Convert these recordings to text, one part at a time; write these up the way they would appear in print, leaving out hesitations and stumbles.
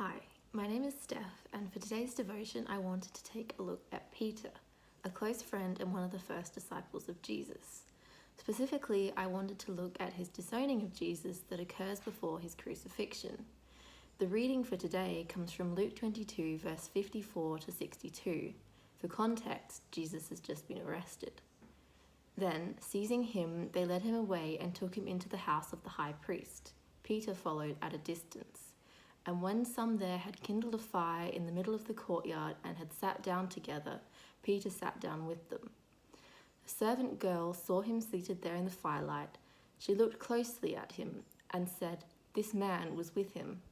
Hi, my name is Steph, and for today's devotion, I wanted to take a look at Peter, a close friend and one of the first disciples of Jesus. Specifically, I wanted to look at his disowning of Jesus that occurs before his crucifixion. The reading for today comes from Luke 22, verse 54 to 62. For context, Jesus has just been arrested. Then, seizing him, they led him away and took him into the house of the high priest. Peter followed at a distance. And when some there had kindled a fire in the middle of the courtyard and had sat down together, Peter sat down with them. A servant girl saw him seated there in the firelight. She looked closely at him and said, "This man was with him."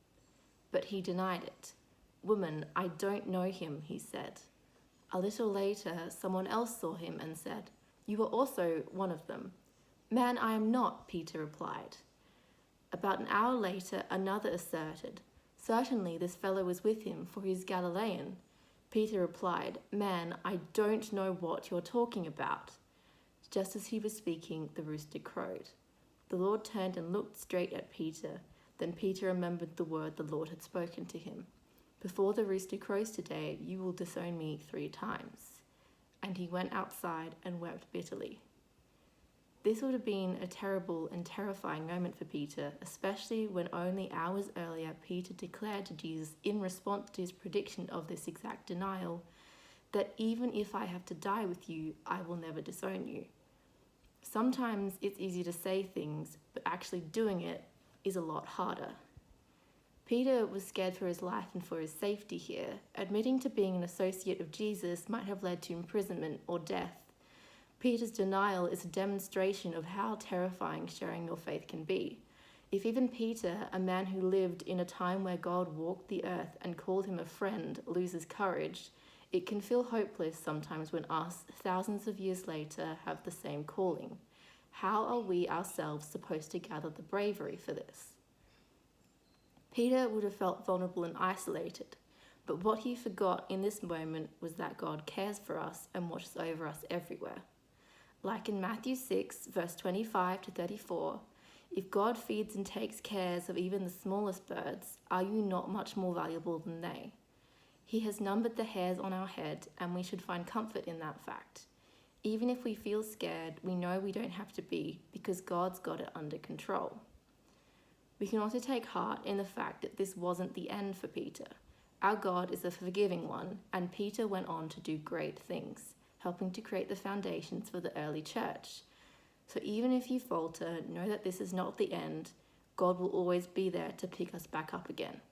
But he denied it. "Woman, I don't know him," he said. A little later, someone else saw him and said, "You are also one of them." "Man, I am not," Peter replied. About an hour later, another asserted, "Certainly this fellow was with him, for he is Galilean." Peter replied, "Man, I don't know what you're talking about." Just as he was speaking, the rooster crowed. The Lord turned and looked straight at Peter. Then Peter remembered the word the Lord had spoken to him. "Before the rooster crows today, you will disown me 3 times." And he went outside and wept bitterly. This would have been a terrible and terrifying moment for Peter, especially when only hours earlier Peter declared to Jesus in response to his prediction of this exact denial, that even if I have to die with you, I will never disown you. Sometimes it's easy to say things, but actually doing it is a lot harder. Peter was scared for his life and for his safety here. Admitting to being an associate of Jesus might have led to imprisonment or death. Peter's denial is a demonstration of how terrifying sharing your faith can be. If even Peter, a man who lived in a time where God walked the earth and called him a friend, loses courage, it can feel hopeless sometimes when us, thousands of years later, have the same calling. How are we ourselves supposed to gather the bravery for this? Peter would have felt vulnerable and isolated, but what he forgot in this moment was that God cares for us and watches over us everywhere. Like in Matthew 6, verse 25 to 34, if God feeds and takes care of even the smallest birds, are you not much more valuable than they? He has numbered the hairs on our head, and we should find comfort in that fact. Even if we feel scared, we know we don't have to be, because God's got it under control. We can also take heart in the fact that this wasn't the end for Peter. Our God is a forgiving one, and Peter went on to do great things, helping to create the foundations for the early church. So even if you falter, know that this is not the end. God will always be there to pick us back up again.